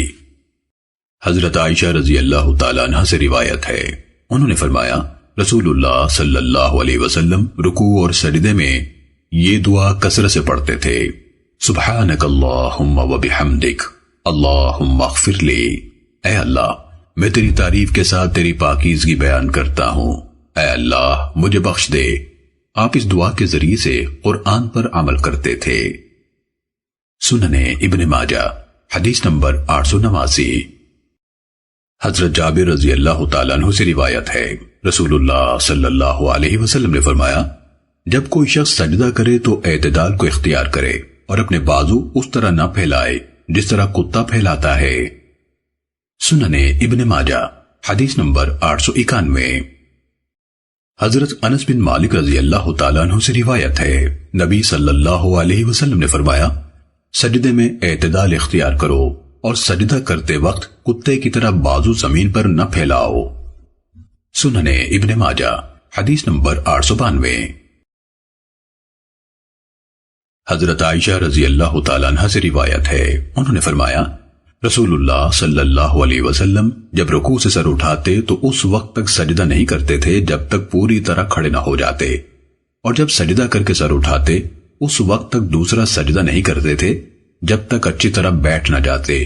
Speaker 1: حضرت عائشہ رضی اللہ تعالیٰ عنہ سے روایت ہے، انہوں نے فرمایا رسول اللہ صلی اللہ علیہ وسلم رکوع اور سجدے میں یہ دعا کثرت سے پڑھتے تھے، سبحانک اللہم و بحمدک اللہم اغفر لی، اے اللہ میں تیری تعریف کے ساتھ تیری پاکیزگی بیان کرتا ہوں، اے اللہ مجھے بخش دے۔ آپ اس دعا کے ذریعے سے قرآن پر عمل کرتے تھے۔ سنن ابن ماجہ حدیث نمبر 889۔ حضرت جابر رضی اللہ تعالیٰ عنہ سے روایت ہے، رسول اللہ صلی اللہ علیہ وسلم نے فرمایا جب کوئی شخص سجدہ کرے تو اعتدال کو اختیار کرے اور اپنے بازو اس طرح نہ پھیلائے جس طرح کتا پھیلاتا ہے۔ سنن ابن ماجہ حدیث نمبر 891۔ حضرت انس بن مالک رضی اللہ تعالیٰ عنہ سے روایت ہے، نبی صلی اللہ علیہ وسلم نے فرمایا سجدے میں اعتدال اختیار کرو اور سجدہ کرتے وقت کتے کی طرح بازو زمین پر نہ پھیلاؤ۔ سنن ابن ماجہ حدیث نمبر 892۔ حضرت عائشہ رضی اللہ تعالیٰ عنہ سے روایت ہے، انہوں نے فرمایا رسول اللہ صلی اللہ علیہ وسلم جب رکوع سے سر اٹھاتے تو اس وقت تک سجدہ نہیں کرتے تھے جب تک پوری طرح کھڑے نہ ہو جاتے، اور جب سجدہ کر کے سر اٹھاتے اس وقت تک دوسرا سجدہ نہیں کرتے تھے جب تک اچھی طرح بیٹھ نہ جاتے،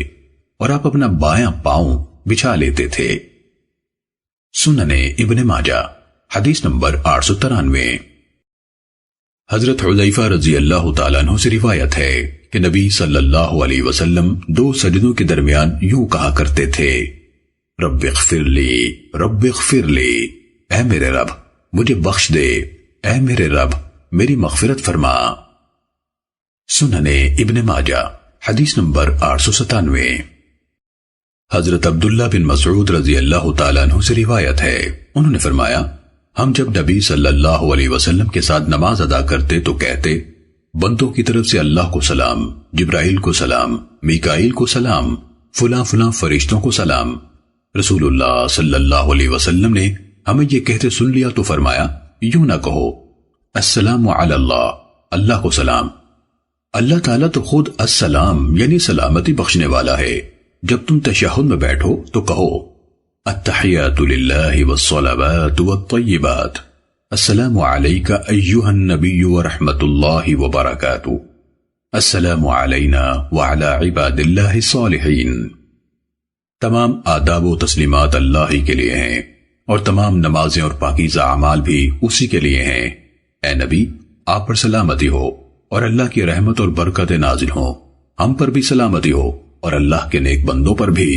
Speaker 1: اور آپ اپنا بایاں پاؤں بچھا لیتے تھے۔ سنن ابن ماجہ حدیث نمبر 893۔ حضرت حذیفہ رضی اللہ تعالیٰ عنہ سے روایت ہے کہ نبی صلی اللہ علیہ وسلم دو سجدوں کے درمیان یوں کہا کرتے تھے، رب اغفر لی، رب اغفر لی، اے میرے رب مجھے بخش دے، اے میرے رب میری مغفرت فرما۔ سنن ابن ماجہ حدیث نمبر 897۔ حضرت عبداللہ بن مسعود رضی اللہ تعالیٰ عنہ سے روایت ہے، انہوں نے فرمایا ہم جب نبی صلی اللہ علیہ وسلم کے ساتھ نماز ادا کرتے تو کہتے بندوں کی طرف سے اللہ کو سلام، جبرائیل کو سلام، میکائیل کو سلام، فلاں فلاں فرشتوں کو سلام۔ رسول اللہ صلی اللہ علیہ وسلم نے ہمیں یہ کہتے سن لیا تو فرمایا یوں نہ کہو، السلام علی اللہ، اللہ کو سلام، اللہ تعالیٰ تو خود السلام یعنی سلامتی بخشنے والا ہے۔ جب تم تشہد میں بیٹھو تو کہو التحیات للہ والصلوات والطیبات، السلام علیک ایہا النبی ورحمت اللہ وبرکاتہ، السلام علینا وعلی عباد اللہ الصالحین۔ تمام آداب و تسلیمات اللہ ہی کے لیے ہیں اور تمام نمازیں اور پاکیزہ اعمال بھی اسی کے لیے ہیں۔ اے نبی آپ پر سلامتی ہو اور اللہ کی رحمت اور برکت نازل ہو، ہم پر بھی سلامتی ہو اور اللہ کے نیک بندوں پر بھی۔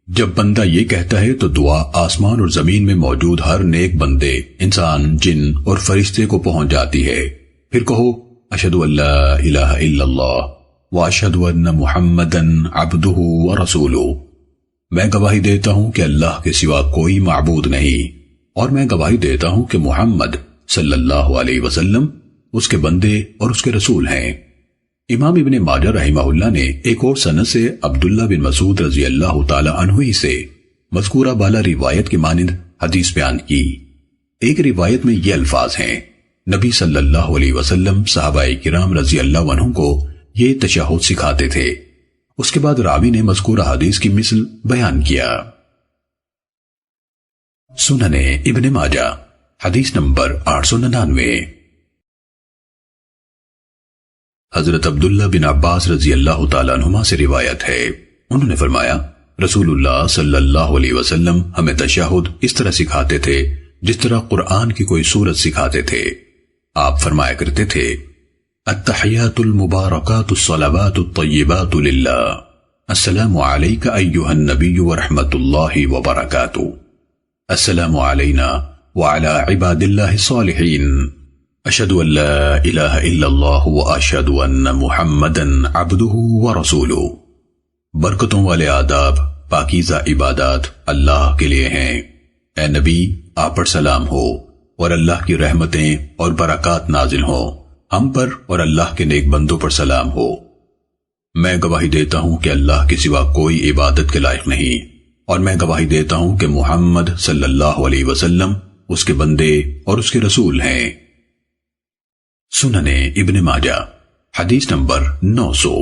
Speaker 1: جب بندہ یہ کہتا ہے تو دعا آسمان اور زمین میں موجود ہر نیک بندے، انسان، جن اور فرشتے کو پہنچ جاتی ہے۔ پھر کہو اشہد ان لا الہ الا اللہ واشہد ان محمدا عبدہ ورسولہ، میں گواہی دیتا ہوں کہ اللہ کے سوا کوئی معبود نہیں، اور میں گواہی دیتا ہوں کہ محمد صلی اللہ علیہ وسلم اس کے بندے اور اس کے رسول ہیں۔ امام ابن ماجہ رحمہ اللہ نے ایک اور سند سے عبداللہ بن مسعود رضی اللہ تعالی عنہ ہی سے مذکورہ بالا روایت کی مانند حدیث بیان کی۔ ایک روایت میں یہ الفاظ ہیں، نبی صلی اللہ علیہ وسلم صحابہ کرام رضی اللہ عنہ کو یہ تشہد سکھاتے تھے۔ اس کے بعد راوی نے مذکورہ حدیث کی مثل بیان کیا۔ سنن ابن ماجہ حدیث نمبر 899۔ حضرت عبداللہ بن عباس رضی اللہ تعالیٰ عنہما سے روایت ہے، انہوں نے فرمایا رسول اللہ صلی اللہ علیہ وسلم ہمیں تشہد اس طرح سکھاتے تھے جس طرح قرآن کی کوئی سورت سکھاتے تھے۔ آپ فرمایا کرتے تھے التحیات المبارکات الصلوات الطیبات للہ، السلام علیک ایہا النبی ورحمۃ اللہ وبرکاتہ، السلام علینا وعلی عباد اللہ الصالحین، اشہد ان لا الہ الا اللہ واشہد ان محمدا عبدہ ورسولہ۔ برکتوں والے آداب، پاکیزہ عبادات اللہ کے لیے ہیں۔ اے نبی، آپ پر سلام ہو اور اللہ کی رحمتیں اور برکات نازل ہوں، ہم پر اور اللہ کے نیک بندوں پر سلام ہو۔ میں گواہی دیتا ہوں کہ اللہ کے سوا کوئی عبادت کے لائق نہیں، اور میں گواہی دیتا ہوں کہ محمد صلی اللہ علیہ وسلم اس کے بندے اور اس کے رسول ہیں۔ سنن ابن ماجہ حدیث نمبر 900۔